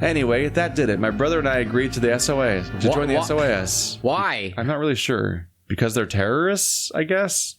Anyway, that did it. My brother and I agreed to the SOAs. To join the SOAS. Why? I'm not really sure. Because they're terrorists, I guess?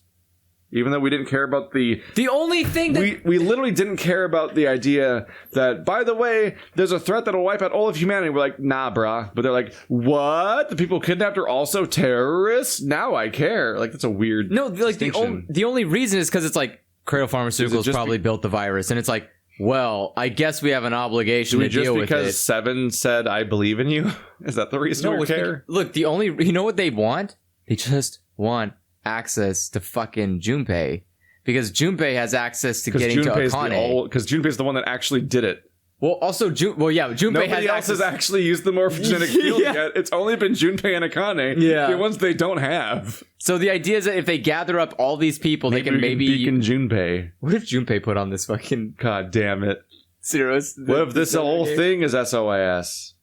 Even though we didn't care about the only thing that... We literally didn't care about the idea that, by the way, there's a threat that'll wipe out all of humanity. We're like, nah, brah. But they're like, what? The people kidnapped are also terrorists? Now I care. Like, that's a weird distinction. The only reason is because it's like, Cradle Pharmaceuticals probably built the virus. And it's like, well, I guess we have an obligation to deal with it. Just because Seven said, I believe in you? Is that the reason we care? Look, you know what they want? They just want access to fucking Junpei. Because Junpei has access to getting to Akane. Because Junpei's the one that actually did it. Well, also, Junpei Nobody else has actually used the morphogenic field yet. It's only been Junpei and Akane. Yeah. The ones they don't have. So the idea is that if they gather up all these people, they can maybe... beacon Junpei. What if Junpei put on this fucking... God damn it. Serious? What if this whole thing is SOIS?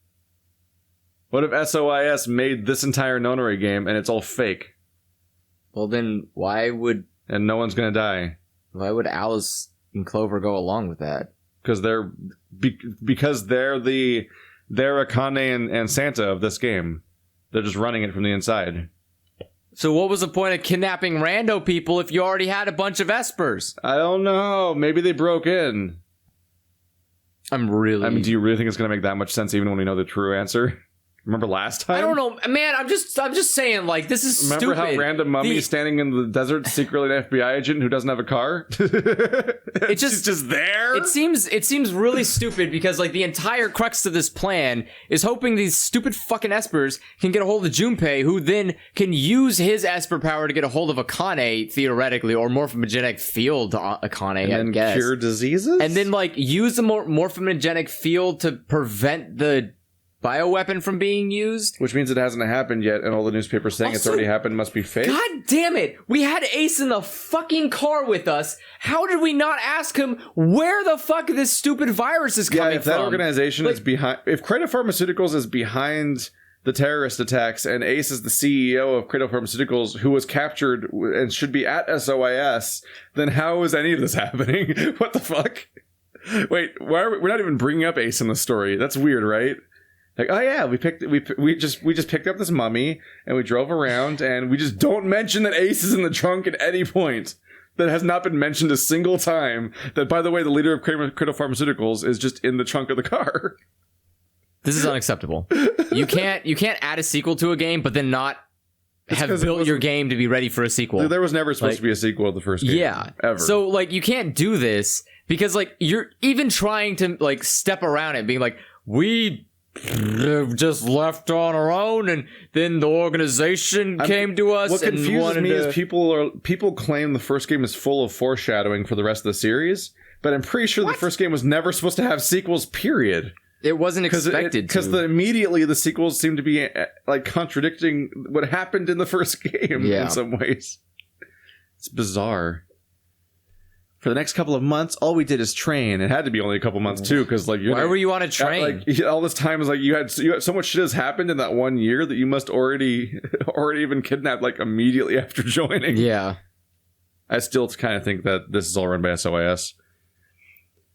What if SOIS made this entire Nonary game and it's all fake? Well, then why would... And no one's gonna die. Why would Alice and Clover go along with that? Because they're Akane and Santa of this game. They're just running it from the inside. So what was the point of kidnapping rando people if you already had a bunch of Espers? I don't know. Maybe they broke in. I mean, do you really think it's going to make that much sense even when we know the true answer? Remember last time? I don't know, man. I'm just saying, like, this is stupid. Remember how random mummy is standing in the desert, secretly an FBI agent who doesn't have a car? She's just there. It seems really stupid because, like, the entire crux of this plan is hoping these stupid fucking Espers can get a hold of Junpei, who then can use his Esper power to get a hold of Akane, theoretically, or morphogenic field to Akane, and then cure diseases, and then like use the morphogenic field to prevent the bioweapon from being used. Which means it hasn't happened yet, and all the newspapers saying it's already happened must be fake. God damn it! We had Ace in the fucking car with us. How did we not ask him where the fuck this stupid virus is coming from? Yeah, if that organization is behind... If Cradle Pharmaceuticals is behind the terrorist attacks, and Ace is the CEO of Cradle Pharmaceuticals, who was captured and should be at SOIS, then how is any of this happening? What the fuck? Wait, we're not even bringing up Ace in the story. That's weird, right? Like, oh yeah, we just picked up this mummy and we drove around and we just don't mention that Ace is in the trunk at any point. That has not been mentioned a single time. That, by the way, the leader of Cradle Pharmaceuticals is just in the trunk of the car. This is unacceptable. You can't add a sequel to a game, but then not have built your game to be ready for a sequel. There was never supposed to be a sequel to the first game. Yeah, ever. So like, you can't do this because like you're even trying to like step around it, being like, we just left on our own, and then the organization came to us. What confuses me is people claim the first game is full of foreshadowing for the rest of the series, but I'm pretty sure the first game was never supposed to have sequels, period. It wasn't expected to. Because immediately the sequels seem to be like contradicting what happened in the first game in some ways. It's bizarre. For the next couple of months, all we did is train. It had to be only a couple months too, because like why were you on a train? Like all this time is like you had so much shit has happened in that 1 year that you must already been kidnapped like immediately after joining. Yeah, I still kind of think that this is all run by SOIS.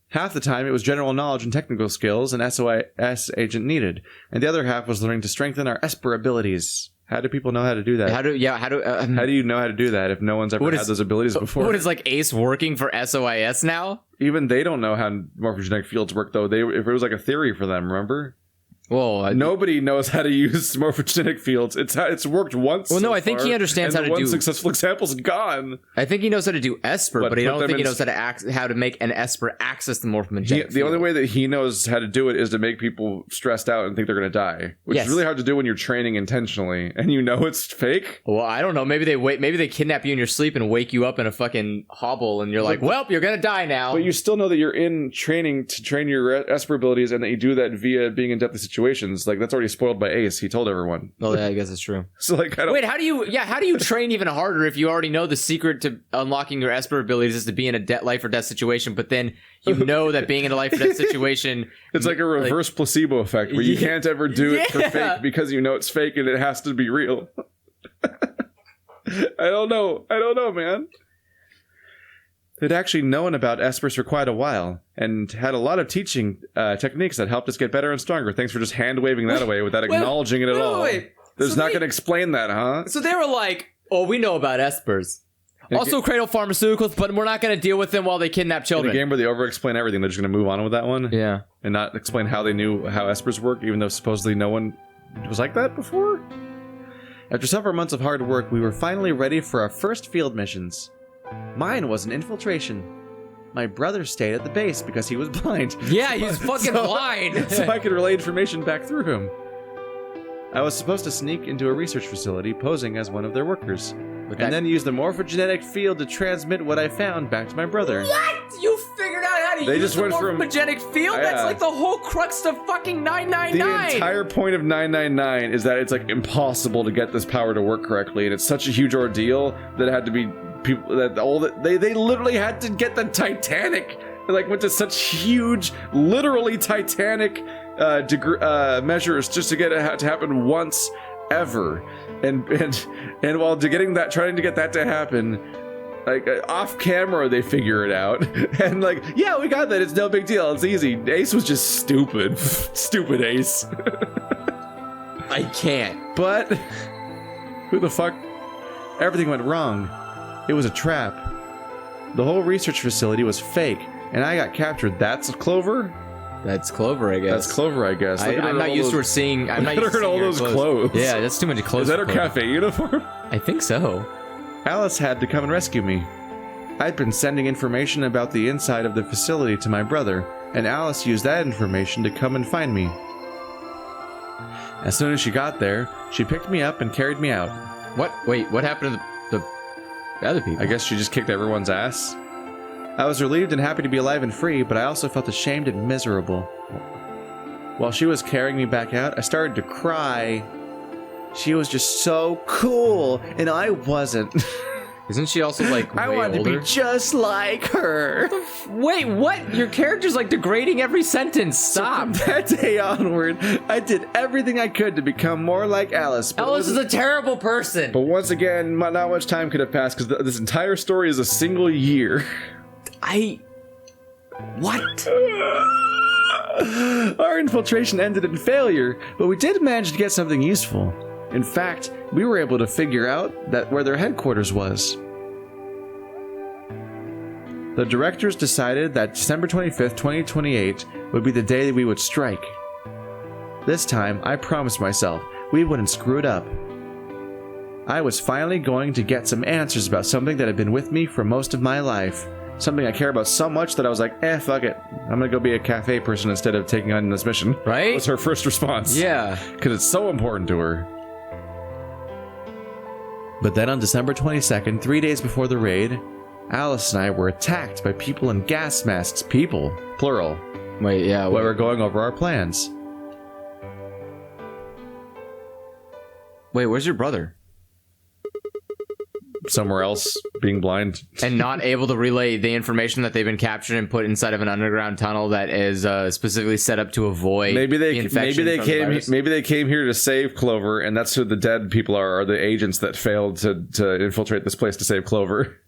Half the time, it was general knowledge and technical skills an SOIS agent needed, and the other half was learning to strengthen our Esper abilities. How do people know how to do that? How do you know how to do that if no one's ever had those abilities before? What is like Ace working for SOIS now? Even they don't know how morphogenic fields work, though. If it was like a theory for them, remember? Well, nobody knows how to use morphogenic fields. It's worked once. Well, no, I think he understands how to do. One successful example's gone. I think he knows how to do Esper, but I don't think he knows how to make an Esper access the morphogenic field. The only way that he knows how to do it is to make people stressed out and think they're going to die, which is really hard to do when you're training intentionally and you know it's fake. Well, I don't know. Maybe they kidnap you in your sleep and wake you up in a fucking hobble, and you're like, "Well, you're going to die now." But you still know that you're in training to train your Esper abilities, and that you do that via being in deadly situations. Like, that's already spoiled by Ace. He told everyone. Oh yeah, I guess that's true. So like, wait, how do you train even harder if you already know the secret to unlocking your Esper abilities is to be in a life or death situation, but then you know that being in a life or death situation, it's like a reverse placebo effect where you can't ever do it for fake because you know it's fake and it has to be real. I don't know, man. They'd actually known about Espers for quite a while, and had a lot of teaching techniques that helped us get better and stronger. Thanks for just hand-waving that away without acknowledging it at all. There's not going to explain that, huh? So they were like, oh, we know about Espers. Also Cradle Pharmaceuticals, but we're not going to deal with them while they kidnap children. In a game where they over-explain everything, they're just going to move on with that one? Yeah. And not explain how they knew how Espers work, even though supposedly no one was like that before? After several months of hard work, we were finally ready for our first field missions. Mine was an infiltration. My brother stayed at the base because he was blind. Yeah, he's fucking blind. So I could relay information back through him. I was supposed to sneak into a research facility posing as one of their workers, and then use the morphogenetic field to transmit what I found back to my brother. What? You figured out how to use the morphogenetic field? That's like the whole crux of fucking 999. The entire point of 999 is that it's like impossible to get this power to work correctly, and it's such a huge ordeal that it had to be people that they literally had to get the Titanic. They like went to such huge, literally Titanic measures just to get it to happen once ever, and while trying to get that to happen, like off camera they figure it out, and like, yeah, we got that, it's no big deal, it's easy. Ace was just stupid. Stupid Ace. I can't. But who the fuck? Everything went wrong. It was a trap. The whole research facility was fake, and I got captured. That's Clover? That's Clover, I guess. That's Clover, I guess. I'm not used to her seeing. I'm not used to all those clothes. Yeah, that's too many clothes. Is that her cafe uniform? I think so. Alice had to come and rescue me. I'd been sending information about the inside of the facility to my brother, and Alice used that information to come and find me. As soon as she got there, she picked me up and carried me out. What? Wait, what happened to the other people? I guess she just kicked everyone's ass. I was relieved and happy to be alive and free, but I also felt ashamed and miserable. While she was carrying me back out, I started to cry. She was just so cool, and I wasn't. Isn't she also like way I wanted older? to be just like her. Wait, what? Your character's like degrading every sentence. Stop. So from that day onward, I did everything I could to become more like Alice. Alice is a terrible person. But once again, not much time could have passed because this entire story is a single year. What? Our infiltration ended in failure, but we did manage to get something useful. In fact, we were able to figure out where their headquarters was. The directors decided that December 25th, 2028 would be the day that we would strike. This time, I promised myself we wouldn't screw it up. I was finally going to get some answers about something that had been with me for most of my life. Something I care about so much that I was like, fuck it. I'm gonna go be a cafe person instead of taking on this mission. Right? Was her first response. Yeah. Because it's so important to her. But then on December 22nd, 3 days before the raid, Alice and I were attacked by people in gas masks. People, plural. Wait, yeah. While we're going over our plans. Wait, where's your brother? Somewhere else, being blind. And not able to relay the information that they've been captured and put inside of an underground tunnel that is specifically set up to avoid the infection from the virus. Maybe they came here to save Clover, and that's who the dead people are the agents that failed to infiltrate this place to save Clover.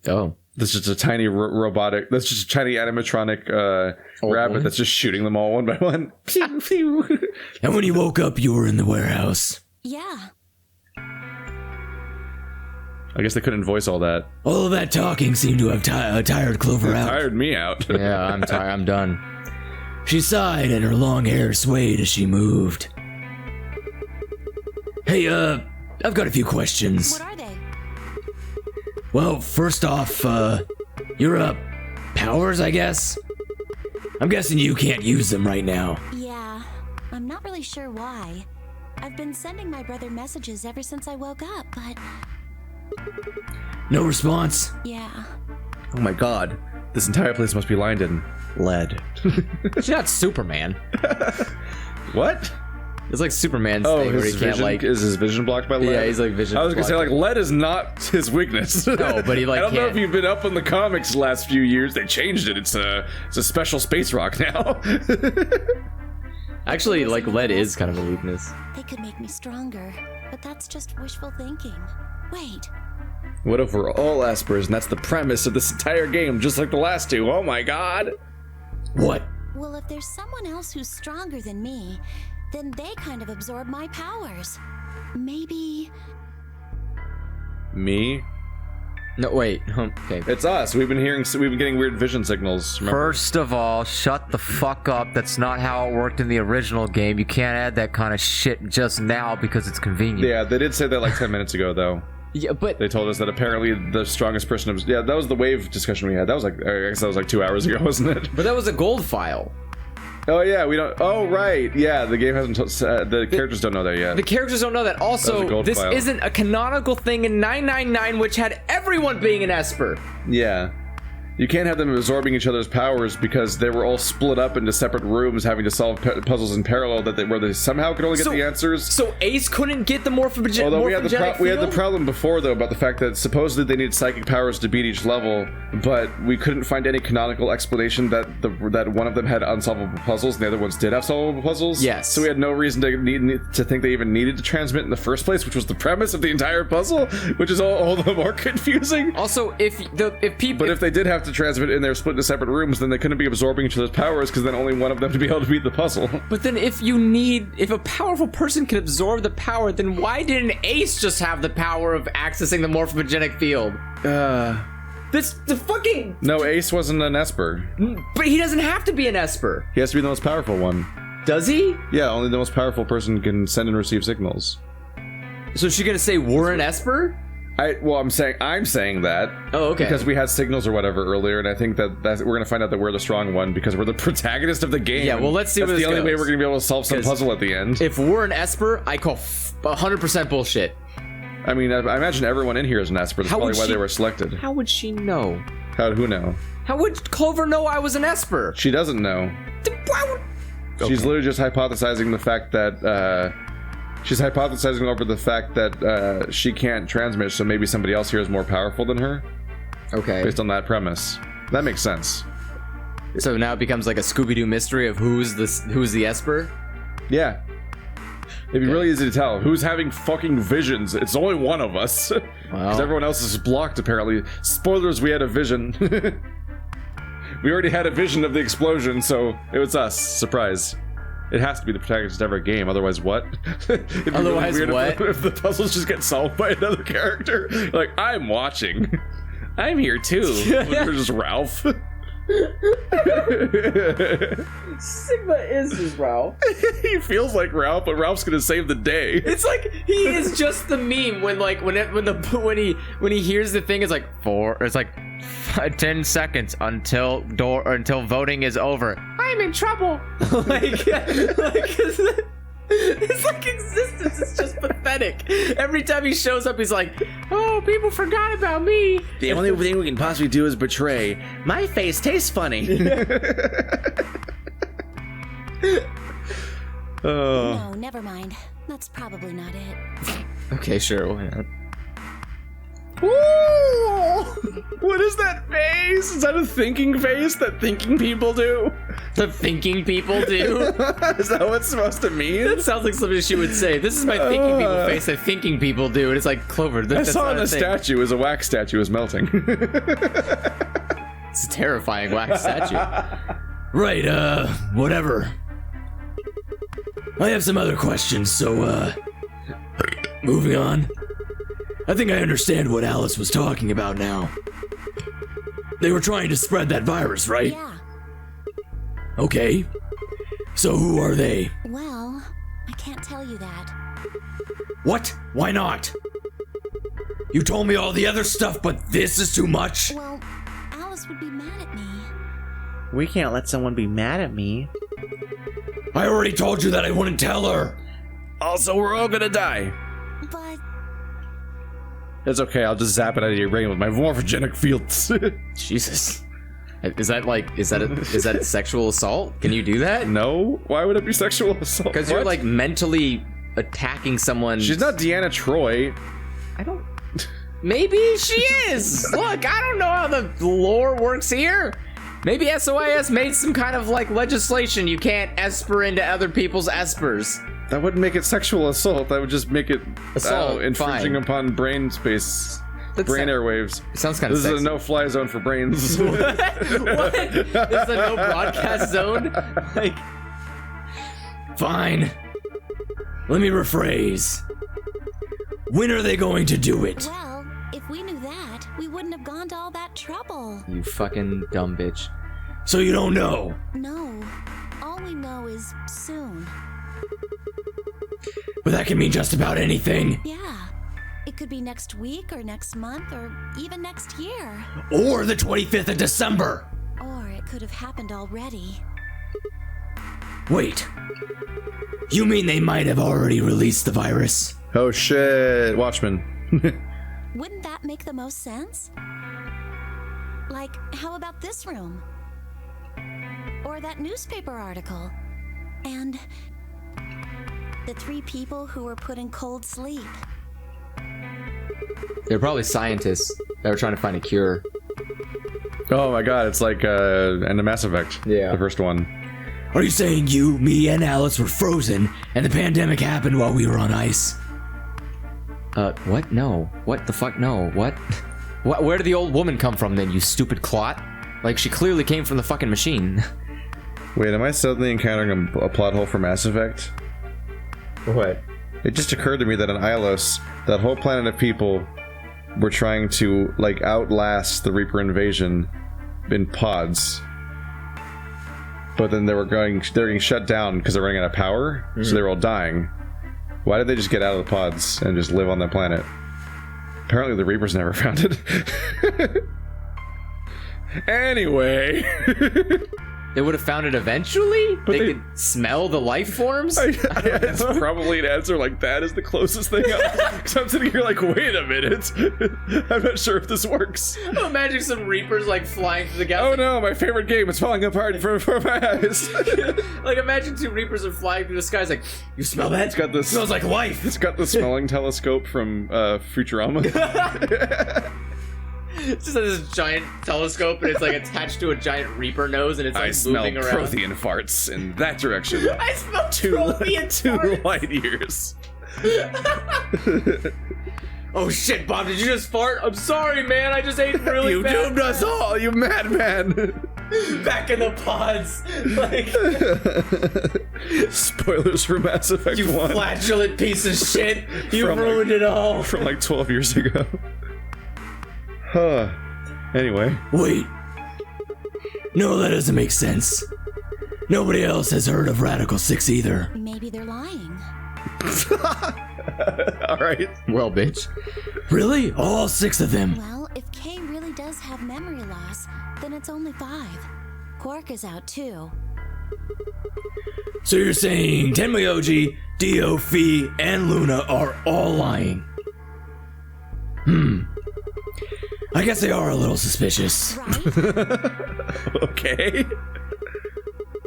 Oh. That's just a tiny robotic, that's just a tiny animatronic rabbit that's just shooting them all one by one. Pew, pew. And when you woke up, you were in the warehouse. Yeah. I guess they couldn't voice all that. All of that talking seemed to have tired Clover out. Tired me out. Yeah, I'm tired. I'm done. She sighed and her long hair swayed as she moved. Hey, I've got a few questions. What are they? Well, first off, your powers, I guess? I'm guessing you can't use them right now. Yeah, I'm not really sure why. I've been sending my brother messages ever since I woke up, but... No response? Yeah. Oh my god. This entire place must be lined in lead. She's not Superman. What? It's like Superman's thing where he can't like... Is his vision blocked by lead? Yeah, he's like vision I was gonna say, blocked. like, lead is not his weakness. No, but he like I don't know can't. if you've been up in the comics the last few years. They changed it. It's a special space rock now. Actually, like, lead is kind of a weakness. They could make me stronger, but that's just wishful thinking. Wait, What if we're all Espers, and that's the premise of this entire game, just like the last two? Oh my god! What? Well, if there's someone else who's stronger than me, then they kind of absorb my powers. Maybe... Me? No, wait. Okay. It's us. We've been getting weird vision signals. Remember? First of all, shut the fuck up. That's not how it worked in the original game. You can't add that kind of shit just now because it's convenient. Yeah, they did say that like 10 minutes ago, though. Yeah, but They told us that apparently the strongest person was... Yeah, that was the wave discussion we had. That was like... I guess that was like 2 hours ago, wasn't it? that was a gold file. Oh, yeah, we don't... Oh, right. Yeah, the game hasn't... the characters don't know that yet. The characters don't know that. That was a Also, gold this file. isn't a canonical thing in 999, which had everyone being an Esper. Yeah. You can't have them absorbing each other's powers because they were all split up into separate rooms having to solve puzzles in parallel where they somehow could only get the answers. So Ace couldn't get the morphogenic Although we had the field? problem before, though, about the fact that supposedly they need psychic powers to beat each level, but we couldn't find any canonical explanation that that one of them had unsolvable puzzles and the other ones did have solvable puzzles. Yes. So we had no reason to think they even needed to transmit in the first place, which was the premise of the entire puzzle, which is all the more confusing. Also, if people... But if they did have to transmit and they're split into separate rooms, then they couldn't be absorbing each other's powers because then only one of them to be able to beat the puzzle. But then if a powerful person can absorb the power, then why didn't Ace just have the power of accessing the morphogenic field? No, Ace wasn't an Esper. But he doesn't have to be an Esper. He has to be the most powerful one. Does he? Yeah, only the most powerful person can send and receive signals. So is she gonna say we're an Esper? I'm saying that. Oh, okay. Because we had signals or whatever earlier, and I think that we're gonna find out that we're the strong one because we're the protagonist of the game. Yeah, well, let's see That's where the this only way goes. we're gonna be able to solve some 'Cause puzzle at the end. If we're an Esper, I call 100% bullshit. I mean, I imagine everyone in here is an Esper. That's How probably would why she- they were selected. How would she know? Who know? How would Clover know I was an Esper? She doesn't know. Why would... She's literally just hypothesizing the fact that she's hypothesizing over the fact that she can't transmit, so maybe somebody else here is more powerful than her. Okay. Based on that premise, that makes sense. So now it becomes like a Scooby-Doo mystery of who's the Esper? Yeah. It'd be really easy to tell who's having fucking visions. It's only one of us. Because everyone else is blocked, apparently. Spoilers, we had a vision. We already had a vision of the explosion, so it was us. Surprise. It has to be the protagonist of every game, otherwise what? It'd be Otherwise really weird what? if the puzzles just get solved by another character. Like, I'm watching. I'm here too. You're just Ralph. Sigma is his Ralph. He feels like Ralph, but Ralph's gonna save the day. It's like he is just the meme when he hears the thing. It's like 10 seconds until voting is over. I'm in trouble. His existence is just pathetic. Every time he shows up, he's like, "Oh, people forgot about me." The only thing we can possibly do is betray. My face tastes funny. No, never mind. That's probably not it. Okay, sure. Why not? Ooh! What is that face? Is that a thinking face that thinking people do? The thinking people do. Is that what it's supposed to mean? That sounds like something she would say. This is my thinking people face that thinking people do, and it's like Clover. I That's saw not in a a thing. statue as a wax statue is melting. It's a terrifying wax statue. Right, whatever. I have some other questions, so, moving on. I think I understand what Alice was talking about now. They were trying to spread that virus, right? Yeah. Okay. So who are they? Well, I can't tell you that. What? Why not? You told me all the other stuff, but this is too much? Well, Alice would be mad at me. We can't let someone be mad at me. I already told you that I wouldn't tell her. Also, we're all gonna die. But It's okay, I'll just zap it out of your brain with my morphogenic fields. Jesus. Is that a sexual assault? Can you do that? No? Why would it be sexual assault? Because you're What? like mentally attacking someone. She's not Deanna Troy. I don't. Maybe she is. Look, I don't know how the lore works here. Maybe SOIS made some kind of like legislation you can't esper into other people's espers. That wouldn't make it sexual assault. That would just make it Assault, infringing fine. upon brain space. brain airwaves. It sounds kind of This sexy. is a no-fly zone for brains. What? This is a no broadcast zone? Like, Fine. Let me rephrase. When are they going to do it? Well, if we knew that, we wouldn't have gone to all that trouble. you fucking dumb bitch. So you don't know. No, all we know is soon. But that can mean just about anything. Yeah, it could be next week or next month or even next year. Or the 25th of December. Or it could have happened already. Wait. You mean they might have already released the virus? Oh shit, Watchmen. Wouldn't that make the most sense? Like, how about this room? Or that newspaper article? And the 3 people who were put in cold sleep. They're probably scientists that were trying to find a cure. Oh my god, it's like and the Mass Effect. Yeah. The first one. Are you saying you, me, and Alice were frozen and the pandemic happened while we were on ice? What? No. What the fuck? No. What? What? Where did the old woman come from then, you stupid clot? Like, she clearly came from the fucking machine. Wait, am I suddenly encountering a plot hole for Mass Effect? What? It just occurred to me that on Ilos, that whole planet of people were trying to, like, outlast the Reaper invasion in pods. But then they were getting shut down because they're running out of power, so they were all dying. Why did they just get out of the pods and just live on that planet? Apparently the Reapers never found it. Anyway. They would have found it eventually? But they they- could smell the life forms? It's probably an answer like that is the closest thing. Because I'm sitting here like, wait a minute. I'm not sure if this works. Imagine some Reapers, like, flying through the Oh galaxy. no, my favorite game is falling apart in front of my eyes. Like, imagine 2 Reapers are flying through the sky. It's like, you smell that? It's got this. Smells like life. It's got the smelling telescope from Futurama. It's just this giant telescope, and it's like attached to a giant Reaper nose, and it's I like smell moving around. Prothean farts in that direction. I smell Two Prothean light years. Oh shit, Bob, did you just fart? I'm sorry, man, I just ate really You fast. doomed us all, you madman! Back in the pods. Like, Spoilers for Mass Effect you 1 flatulent piece of shit. You From, like- ruined it all. from like 12 years ago. Huh. Anyway. Wait. No, that doesn't make sense. Nobody else has heard of Radical 6 either. Maybe they're lying. Alright. Well, bitch. Really? All 6 of them? Well, if Kay really does have memory loss, then it's only 5. Quark is out too. So you're saying Tenmyoji, Dio, Fee, and Luna are all lying? I guess they are a little suspicious. Right? Okay.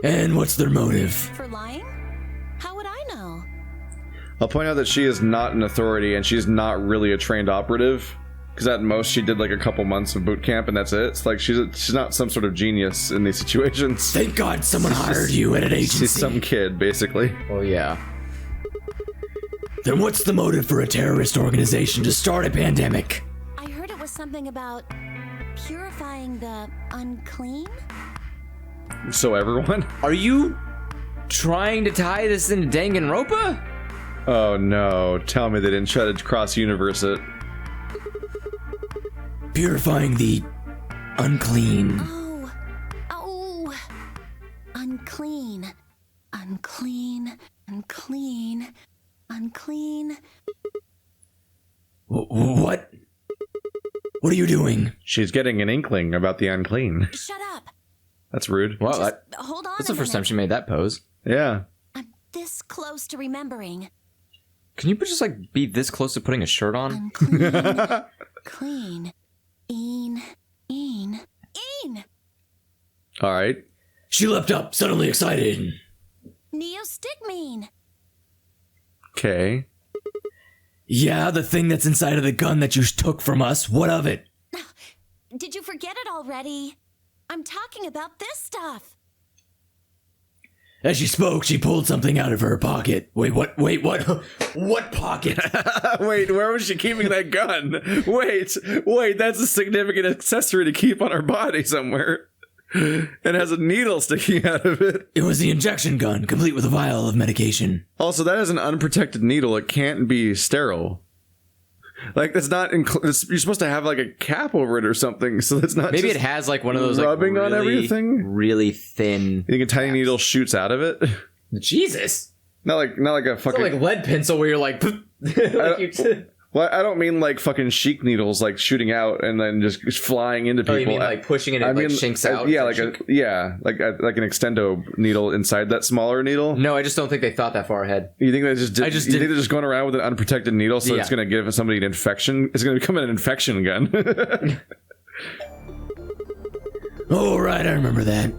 And what's their motive? For lying? How would I know? I'll point out that she is not an authority and she's not really a trained operative. Because at most she did like a couple months of boot camp and that's it. It's like she's not some sort of genius in these situations. Thank God someone hired you at an agency. She's some kid, basically. Oh, yeah. Then what's the motive for a terrorist organization to start a pandemic? I heard it was something about purifying the unclean? So everyone? Are you trying to tie this into Danganronpa? Oh no, tell me they didn't try to cross-universe it. Purifying the unclean. Oh. Unclean. Unclean. Unclean. Unclean. What? What are you doing? She's getting an inkling about the unclean. Shut up. That's rude. Well, Just hold on that's a the first minute. time she made that pose. Yeah. I'm this close to remembering. Can you just, like, be this close to putting a shirt on? Unclean. Clean. Een. Alright. She leapt up, suddenly excited. Neostigmine. Okay. Yeah, the thing that's inside of the gun that you took from us. What of it? Did you forget it already? I'm talking about this stuff. As she spoke, she pulled something out of her pocket. Wait, what? What pocket? Wait, where was she keeping that gun? Wait, that's a significant accessory to keep on her body somewhere. It has a needle sticking out of it. It was the injection gun, complete with a vial of medication. Also, that is an unprotected needle. It can't be sterile. Like, that's not... you're supposed to have, like, a cap over it or something, so it's not Maybe just it has, like, one of those, rubbing like, on everything? really thin... You think a tiny needle shoots out of it? Jesus! Not like a It's fucking... not like lead pencil where you're like... Well, I don't mean like fucking sheik needles like shooting out and then just flying into people. Oh, you mean like pushing it and like shinks out? Yeah, like an extendo needle inside that smaller needle. No, I just don't think they thought that far ahead. You think they you think they're just going around with an unprotected needle, so it's going to give somebody an infection? It's going to become an infection gun. Oh, right, I remember that.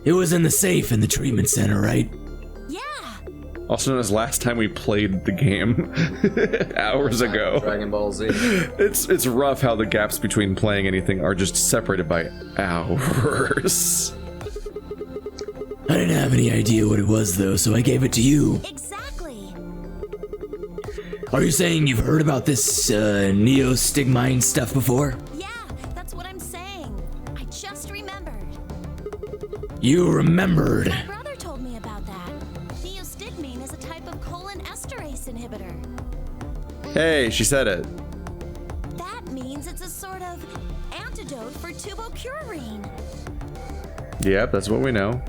It was in the safe in the treatment center, right? Also known as last time we played the game hours ago. Dragon Ball Z. It's rough how the gaps between playing anything are just separated by hours. I didn't have any idea what it was though, so I gave it to you. Exactly. Are you saying you've heard about this neostigmine stuff before? Yeah, that's what I'm saying. I just remembered. You remembered. My brother told me about that. Neostigmine is a type of colon esterase inhibitor. Hey, she said it. That means it's a sort of antidote for tubocurarine. Yep, that's what we know.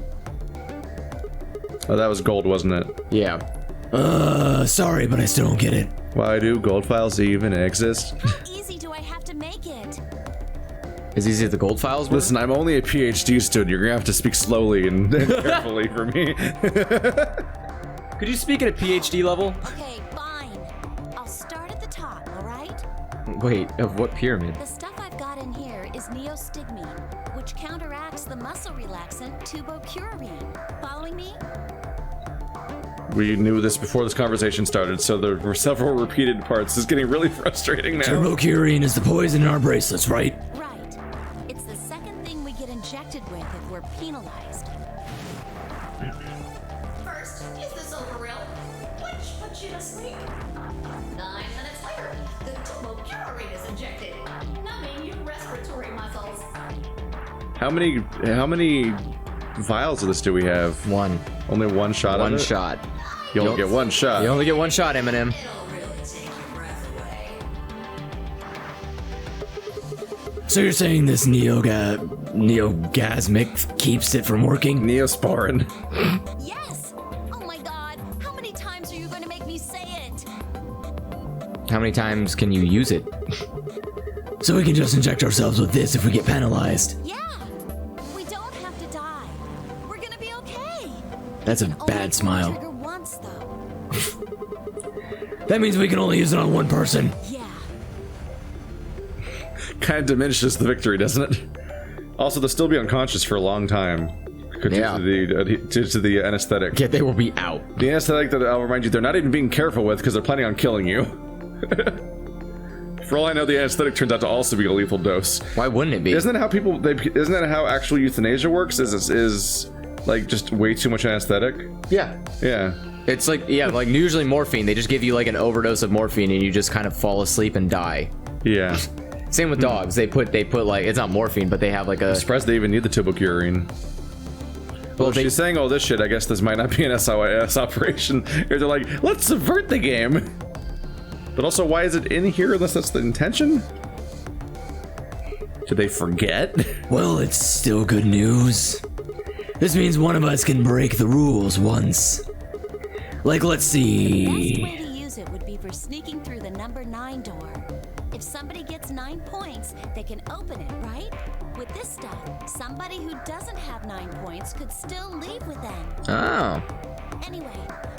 Oh, that was gold, wasn't it? Yeah. Sorry, but I still don't get it. Why do gold files even exist? How easy do I have to make it? As easy as the gold files were? Listen, I'm only a PhD student. You're gonna have to speak slowly and carefully for me. Could you speak at a PhD level? Okay, fine. I'll start at the top, all right? Wait, of what pyramid? The stuff I've got in here is neostigmine, which counteracts the muscle relaxant tubocurarine. Following me? We knew this before this conversation started, so there were several repeated parts. This is getting really frustrating now. Tubocurarine is the poison in our bracelets, right? Right. It's the second thing we get injected with if we're penalized. First is the silver rill, which puts you to sleep. 9 minutes later, the tubocurarine is injected, numbing your respiratory muscles. How many vials of this do we have? One. Only one shot of it? One shot. You only get one shot. You only get one shot, Eminem. It'll really take your breath away. So you're saying this neogasmic keeps it from working? Neosporin. Yes! Oh my god, how many times are you going to make me say it? How many times can you use it? So we can just inject ourselves with this if we get penalized. Yeah! We don't have to die. We're gonna be okay. That's a Only pull bad the smile. trigger once, though. That means we can only use it on one person. Yeah. Kind of diminishes the victory, doesn't it? Also, they'll still be unconscious for a long time. Yeah. Due to the anesthetic. Yeah, they will be out. The anesthetic that I'll remind you, they're not even being careful with because they're planning on killing you. For all I know, the anesthetic turns out to also be a lethal dose. Why wouldn't it be? Isn't that how isn't that how actual euthanasia works? Is like just way too much anesthetic? Yeah. Yeah. It's like, yeah, like usually morphine. They just give you like an overdose of morphine and you just kind of fall asleep and die. Yeah. Same with dogs. They put like, it's not morphine, but they have like a... I'm surprised they even need the tubocurarine. Well, they- she's saying all this shit. I guess this might not be an SOS operation. They're like, let's subvert the game. But also, why is it in here unless that's the intention? Did they forget? Well, it's still good news. This means one of us can break the rules once. Like, let's The best see. way to use it would be for sneaking through the number 9 door. If somebody gets 9 points, they can open it, right? With this stuff, somebody who doesn't have 9 points could still leave with them. Oh. Anyway,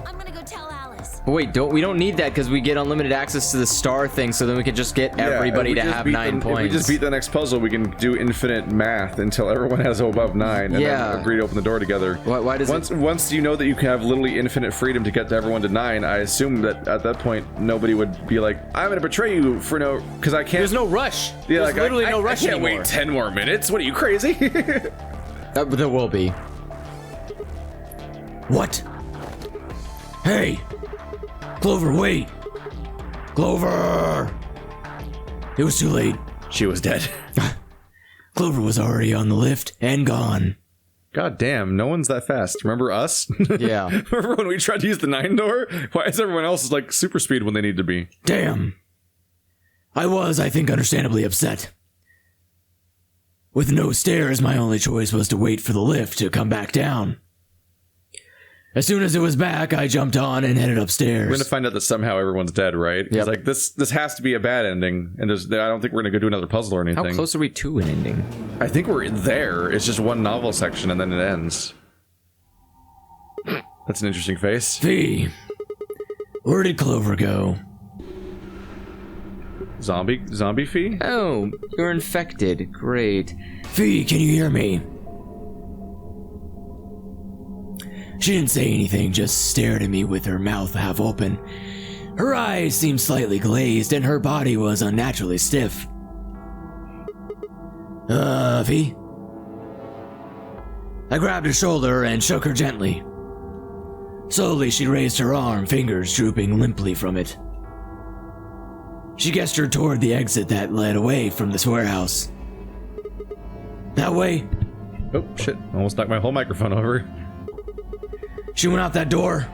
I'm gonna go tell Alice. But wait, we don't need that because we get unlimited access to the star thing, so then we can just get everybody to have 9 points. If we just beat the next puzzle, we can do infinite math until everyone has above 9 and Yeah. then agree to open the door together. Why does once you know that you can have literally infinite freedom to get to everyone to 9, I assume that at that point nobody would be like, I'm gonna betray you for no, because I can't. There's no rush. Yeah, There's like, literally no rush I can't anymore. wait 10 more minutes. What are you, crazy? There will be. What? Hey! Clover, wait! Clover! It was too late. She was dead. Clover was already on the lift and gone. God damn, no one's that fast. Remember us? Yeah. Remember when we tried to use the 9-door? Why is everyone else like super speed when they need to be? Damn. I think, understandably upset. With no stairs, my only choice was to wait for the lift to come back down. As soon as it was back, I jumped on and headed upstairs. We're gonna find out that somehow everyone's dead, right? Yep. It's like this has to be a bad ending, and I don't think we're gonna go do another puzzle or anything. How close are we to an ending? I think we're there. It's just one novel section and then it ends. That's an interesting face. V, where did Clover go? Zombie fee? Oh, you're infected. Great. V, can you hear me? She didn't say anything, just stared at me with her mouth half open. Her eyes seemed slightly glazed, and her body was unnaturally stiff. V? I grabbed her shoulder and shook her gently. Slowly, she raised her arm, fingers drooping limply from it. She gestured toward the exit that led away from this warehouse. That way? Oh, shit. Almost knocked my whole microphone over. She went out that door.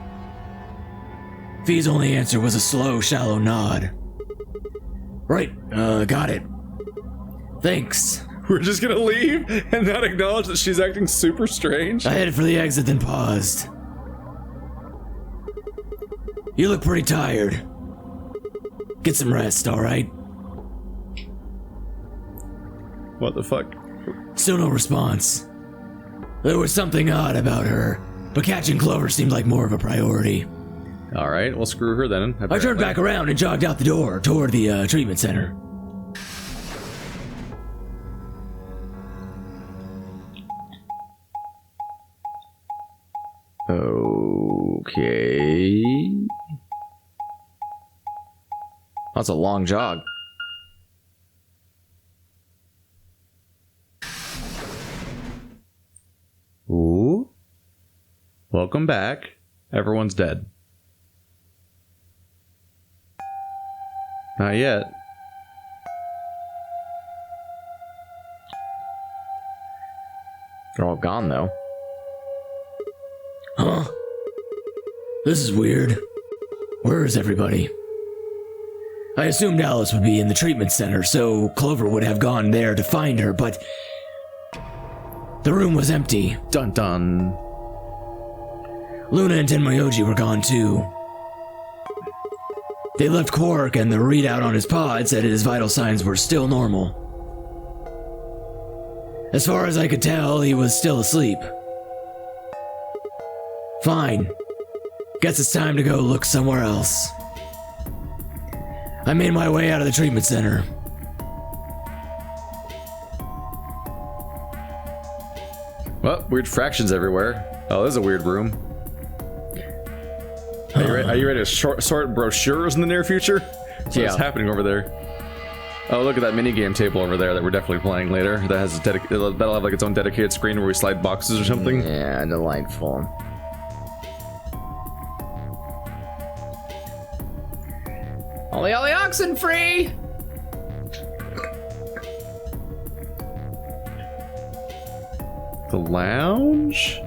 V's only answer was a slow, shallow nod. Right, got it. Thanks. We're just gonna leave and not acknowledge that she's acting super strange? I headed for the exit, then paused. You look pretty tired. Get some rest, alright? What the fuck? Still no response. There was something odd about her, but catching Clover seemed like more of a priority. Alright, well screw her then. I turned back around and jogged out the door toward the treatment center. Okay. That's a long jog. Ooh. Welcome back. Everyone's dead. Not yet. They're all gone, though. Huh? This is weird. Where is everybody? I assumed Alice would be in the treatment center, so Clover would have gone there to find her, but the room was empty. Dun dun. Luna and Tenmoyoji were gone too. They left Quark, and the readout on his pod said his vital signs were still normal. As far as I could tell, he was still asleep. Fine. Guess it's time to go look somewhere else. I made my way out of the treatment center. Well, weird fractions everywhere. Oh, this is a weird room. Are you ready to sort brochures in the near future? What's happening over there? Oh, look at that minigame table over there that we're definitely playing later. That has that'll have like its own dedicated screen where we slide boxes or something. Yeah, delightful. Ollie Ollie oxen free! The lounge?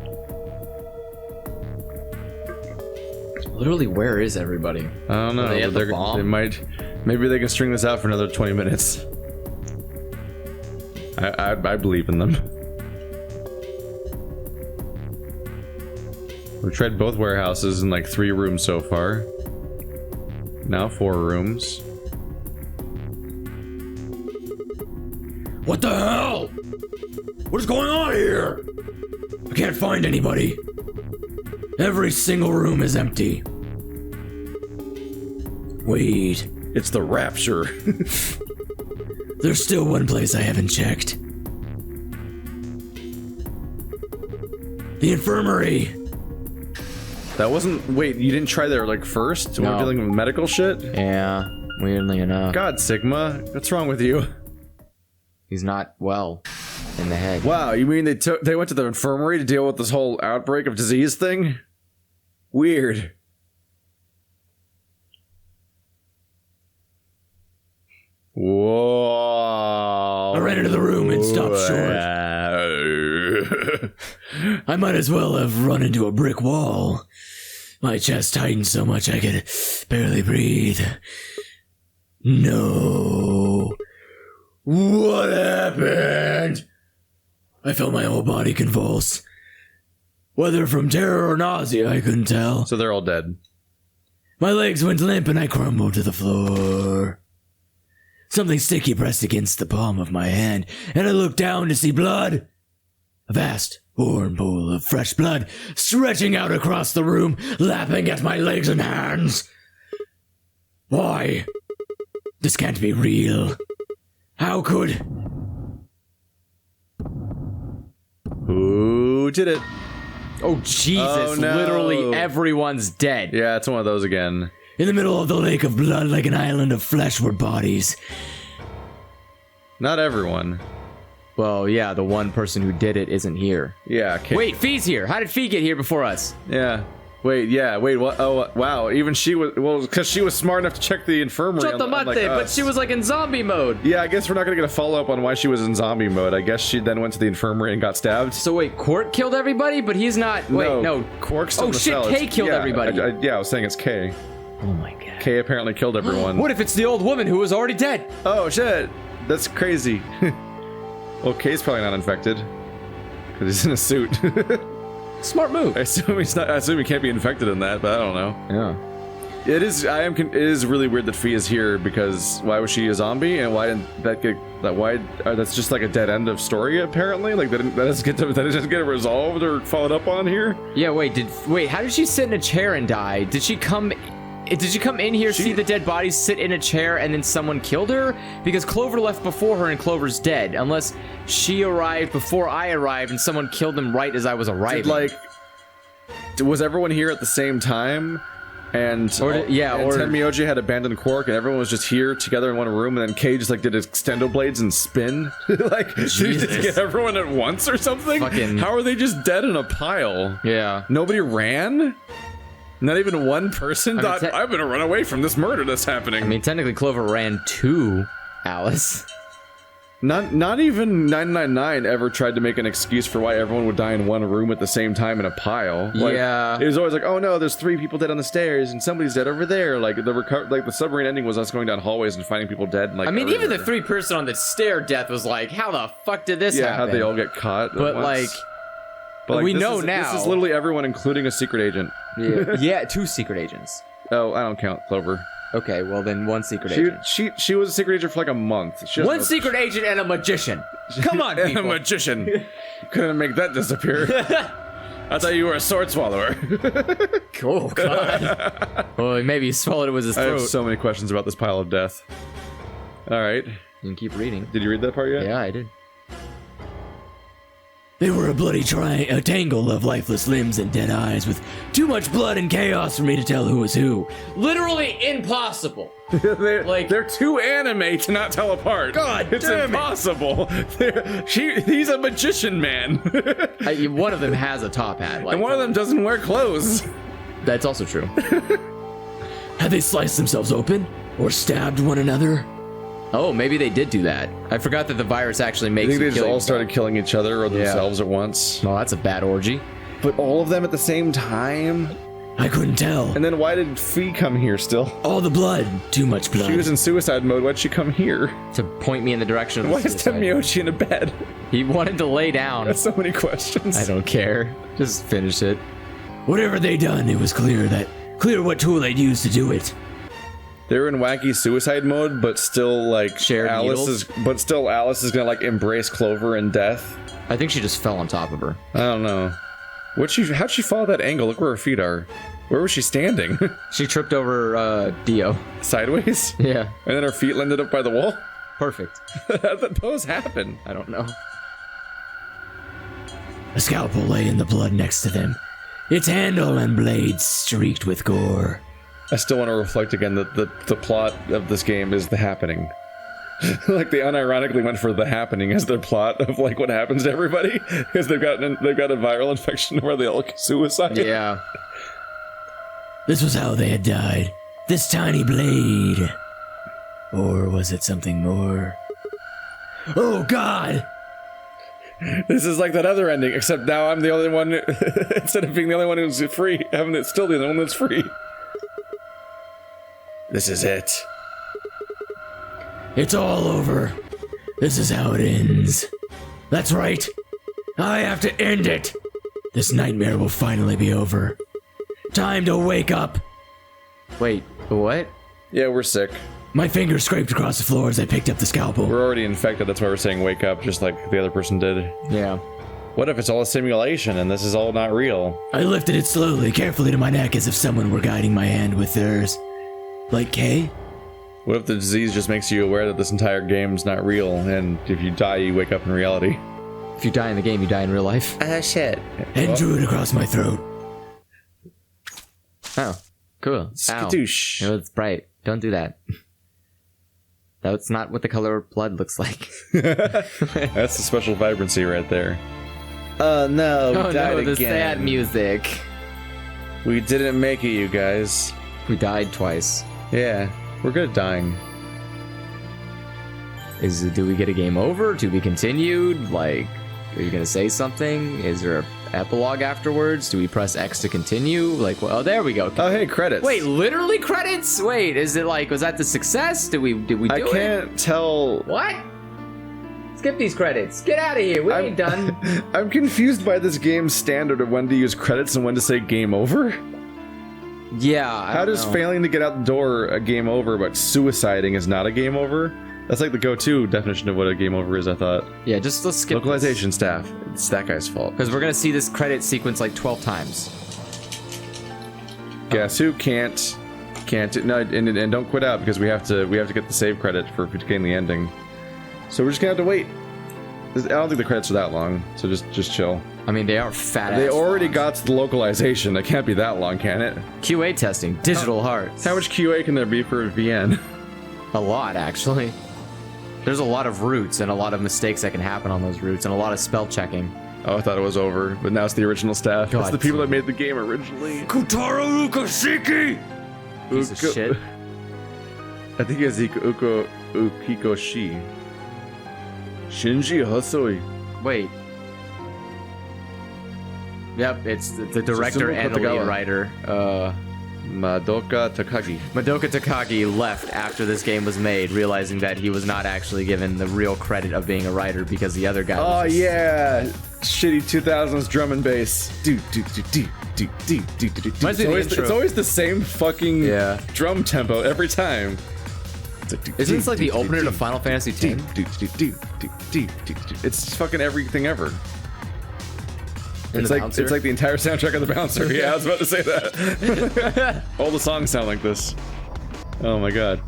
Literally, where is everybody? I don't know. Are they at the They bomb? might. Maybe they can string this out for another 20 minutes. I believe in them. We've tried both warehouses in like 3 rooms so far. Now 4 rooms. What the hell? What is going on here? I can't find anybody. Every single room is empty. Wait, It's the rapture. there's still one place I haven't checked. The infirmary. That wasn't. Wait, you didn't try there like first? When No. we're dealing with medical shit? Yeah, weirdly enough. God, Sigma, what's wrong with you? He's not well in the head. Wow, you mean they went to the infirmary to deal with this whole outbreak of disease thing? Weird. Whoa. I ran into the room and stopped short. I might as well have run into a brick wall. My chest tightened so much I could barely breathe. No. What happened? I felt my whole body convulse. Whether from terror or nausea, I couldn't tell. So they're all dead. My legs went limp and I crumbled to the floor. Something sticky pressed against the palm of my hand, and I looked down to see blood. A vast, warm pool of fresh blood stretching out across the room, lapping at my legs and hands. Why? This can't be real. How could... Who did it? Oh, Jesus. Oh, no. Literally everyone's dead. Yeah, it's one of those again. In the middle of the lake of blood, like an island of flesh, were bodies. Not everyone. Well, yeah, the one person who did it isn't here. Yeah. Wait, Fee's here. How did Fee get here before us? Yeah. Wait, what? Oh, wow. Even she was, well, because she was smart enough to check the infirmary. But she was like in zombie mode. Yeah, I guess we're not going to get a follow-up on why she was in zombie mode. I guess she then went to the infirmary and got stabbed. So wait, Court killed everybody, but he's not... Wait, no. Quark's still in the shit, cell. Kay killed everybody. I was saying it's Kay. Oh my god. Kay apparently killed everyone. What if it's the old woman who was already dead? Oh, shit. That's crazy. Well, Kay's probably not infected. Because he's in a suit. Smart move. I assume he's not. I assume he can't be infected in that, but I don't know. Yeah. It is. It is really weird that Fee is here because why was she a zombie and why didn't that get that? Why that's just like a dead end of story apparently. Like that doesn't get resolved or followed up on here. Yeah. Wait. How did she sit in a chair and die? Did she come in here, see the dead body, sit in a chair, and then someone killed her? Because Clover left before her and Clover's dead. Unless she arrived before I arrived and someone killed them right as I was arriving. Was everyone here at the same time? And Tenmyoji had abandoned Quark, and everyone was just here together in one room, and then Kay just did extendo blades and spin. Did he just get everyone at once or something? How are they just dead in a pile? Yeah. Nobody ran? Not even one person thought, I'm gonna run away from this murder that's happening. I mean, technically Clover ran to Alice. Not even 999 ever tried to make an excuse for why everyone would die in one room at the same time in a pile. Yeah. It was always like, oh no, there's 3 people dead on the stairs and somebody's dead over there. The submarine ending was us going down hallways and finding people dead. And, I mean, even the 3-person on the stair death was like, how the fuck did this happen? Yeah, how'd they all get caught? But we know now. This is literally everyone, including a secret agent. Yeah, 2 secret agents. Oh, I don't count Clover. Okay, well then 1 secret agent. She was a secret agent for like a month. One secret agent and a magician. Come on, people. And a magician. Couldn't make that disappear. I thought you were a sword swallower. Oh, God. Well, maybe he swallowed it with his throat. I have so many questions about this pile of death. All right. You can keep reading. Did you read that part yet? Yeah, I did. They were a bloody a tangle of lifeless limbs and dead eyes with too much blood and chaos for me to tell who was who. Literally impossible. They're too anime to not tell apart. God it's damn impossible. He's a magician man. One of them has a top hat. And one of them doesn't wear clothes. That's also true. Had they sliced themselves open? Or stabbed one another? Oh, maybe they did do that. I forgot that the virus actually makes I think they just all started killing each other or themselves at once. Well, that's a bad orgy. But all of them at the same time? I couldn't tell. And then why did Fee come here still? All the blood. Too much blood. She was in suicide mode. Why'd she come here? To point me in the direction of Why is Tenmyoji in a bed? He wanted to lay down. That's so many questions. I don't care. Just finish it. Whatever they done, it was clear what tool they'd used to do it. They're in wacky suicide mode, but still Alice is gonna embrace Clover in death. I think she just fell on top of her. I don't know. How'd she follow that angle? Look where her feet are. Where was she standing? She tripped over Dio. Sideways? Yeah. And then her feet landed up by the wall? Perfect. How'd that pose happen? I don't know. A scalpel lay in the blood next to them. Its handle and blades streaked with gore. I still want to reflect again that the plot of this game is the happening. They unironically went for the happening as their plot of what happens to everybody because they've got a viral infection where they all suicide. Yeah. This was how they had died. This tiny blade. Or was it something more? Oh, God! This is like that other ending, except now I'm the only one, instead of being the only one who's free, it's still the only one that's free. This is it. It's all over. This is how it ends. That's right. I have to end it. This nightmare will finally be over. Time to wake up. Wait, what? Yeah, we're sick. My finger scraped across the floor as I picked up the scalpel. We're already infected, that's why we're saying wake up, just like the other person did. Yeah. What if it's all a simulation and this is all not real? I lifted it slowly, carefully to my neck as if someone were guiding my hand with theirs. Like Kay? What if the disease just makes you aware that this entire game's not real, and if you die, you wake up in reality? If you die in the game, you die in real life. Shit. And drew it across my throat. Oh, cool. Ow. Skadoosh. No, it's bright. Don't do that. That's not what the color of blood looks like. That's the special vibrancy right there. Oh no, we Oh died no, the again. sad music. We didn't make it, you guys. We died twice. Yeah, we're good at dying. Do we get a game over? To be continued? Like, are you gonna say something? Is there an epilogue afterwards? Do we press X to continue? Like, well, oh, there we go. Oh, hey, credits. Wait, literally credits? Wait, is it like, was that the success? Did we do it? I can't tell. What? Skip these credits. Get out of here. We ain't done. I'm confused by this game's standard of when to use credits and when to say game over. Yeah. How does failing to get out the door a game over, but suiciding is not a game over? That's like the go-to definition of what a game over is, I thought. Yeah, just let's skip Localization staff. It's that guy's fault. because we're gonna see this credit sequence like 12 times. Guess who can't no, and don't quit out because we have to get the save credit for getting the ending. So we're just gonna have to wait. I don't think the credits are that long, so just chill. I mean, they are fat. They ass already long. got to the localization. It can't be that long, can it? QA testing, digital hearts. How much QA can there be for a VN? A lot, actually. There's a lot of roots and a lot of mistakes that can happen on those roots and a lot of spell checking. Oh, I thought it was over, but now it's the original staff. God, it's the people that made the game originally. Kotaro Ukashiki! Piece of shit. I think it's Uko Ukikoshi. Shinji Hosoi. Wait. Yep, it's the director and the lead writer. Madoka Takagi. Madoka Takagi left after this game was made, realizing that he was not actually given the real credit of being a writer because the other guy Oh was just- yeah, shitty 2000s drum and bass. Do do do do do do do do do. Reminds me of the intro. It's always the same fucking Yeah. drum tempo every time. Isn't this like the opener to Final Fantasy X? It's fucking everything ever. And It's the like bouncer? it's like the entire soundtrack of the Bouncer. Yeah, I was about to say that. All the songs sound like this. Oh my god.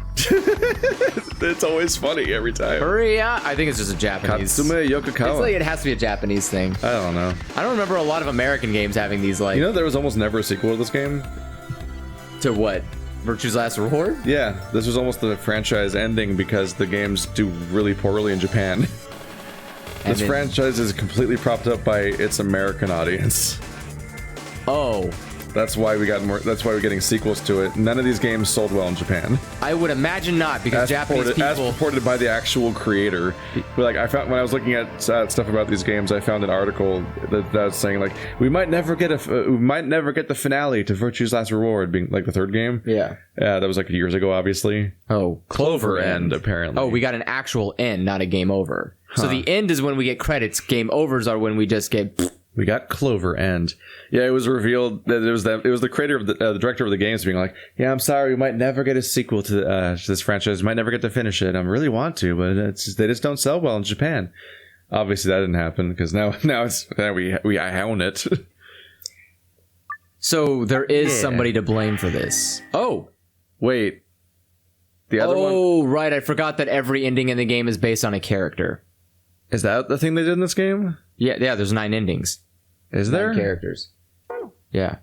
It's always funny every time. Korea? I think it's just a Japanese. Katsume Yokokawa. It's like it has to be a Japanese thing. I don't know. I don't remember a lot of American games having these like You know there was almost never a sequel to this game? to what? Virtue's Last Reward? Yeah, this was almost the franchise ending because the games do really poorly in Japan. And This then- franchise is completely propped up by its American audience. Oh, That's why we got more. That's why we're getting sequels to it. None of these games sold well in Japan. I would imagine not because Japanese as people. reported by the actual creator. But like I found when I was looking at stuff about these games, I found an article that was saying like we might never get the finale to Virtue's Last Reward, being like the third game. Yeah. That was like years ago, obviously. Oh, Clover End apparently. Oh, we got an actual end, not a game over. So the end is when we get credits. Game overs are when we just get. We got Clover End. Yeah, it was revealed that it was the creator of the director of the games being like, "Yeah, I'm sorry, we might never get a sequel to this franchise. We might never get to finish it. I really want to, but they just don't sell well in Japan." Obviously, that didn't happen because now I own it. So there is somebody to blame for this. Oh. Wait, the other one Oh, right. I forgot that every ending in the game is based on a character. is that the thing they did in this game? Yeah. There's 9 endings. Is there? 9 characters. Yeah.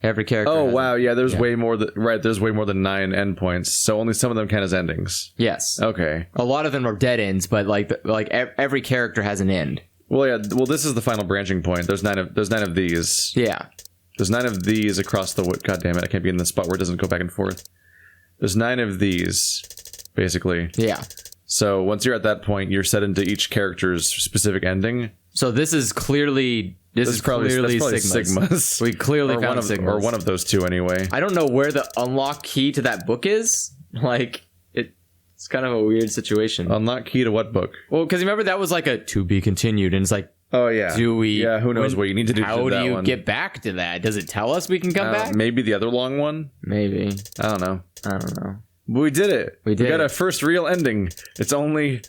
Every character. Oh has wow, yeah. There's yeah. way more. There's way more than 9 endpoints. So only some of them count as endings. Yes. Okay. A lot of them are dead ends, but every character has an end. Well, yeah. Well, this is the final branching point. There's nine of these. Yeah. There's 9 of these across the... God damn it, I can't be in the spot where it doesn't go back and forth. There's 9 of these, basically. Yeah. So once you're at that point, you're set into each character's specific ending. So this is clearly... That's probably Sigmas. We clearly found Sigmas. Or one of those two, anyway. I don't know where the unlock key to that book is. Like, it's kind of a weird situation. Unlock key to what book? Well, because remember that was like a to be continued, and it's like, oh yeah, do we? Yeah, who knows what you need to do? How do you get back to that? Does it tell us we can come back? Maybe the other long one. Maybe. I don't know. But we did it. We got our first real ending. It's only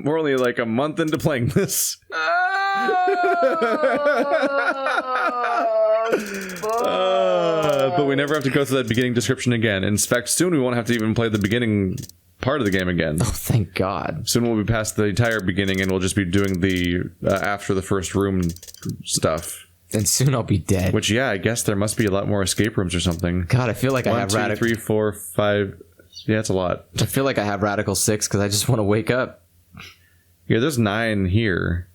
we're only like a month into playing this. But we never have to go through that beginning description again. In fact, soon we won't have to even play the beginning part of the game again. Oh, thank God. Soon we'll be past the entire beginning and we'll just be doing the after the first room stuff. And soon I'll be dead. Which, yeah, I guess there must be a lot more escape rooms or something. God, I feel like I have 1, 2, 3, 4, 5. Yeah, it's a lot. I feel like I have Radical 6 because I just want to wake up. Yeah, there's 9 here.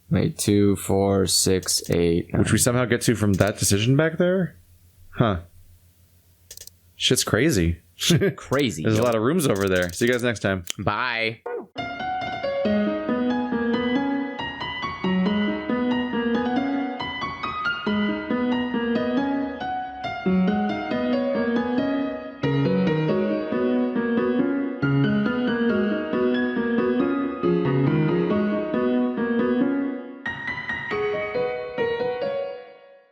Wait, 2, 4, 6, 8. 9. Which we somehow get to from that decision back there? Huh. Shit's crazy. Crazy. There's a lot of rooms over there. See you guys next time. Bye.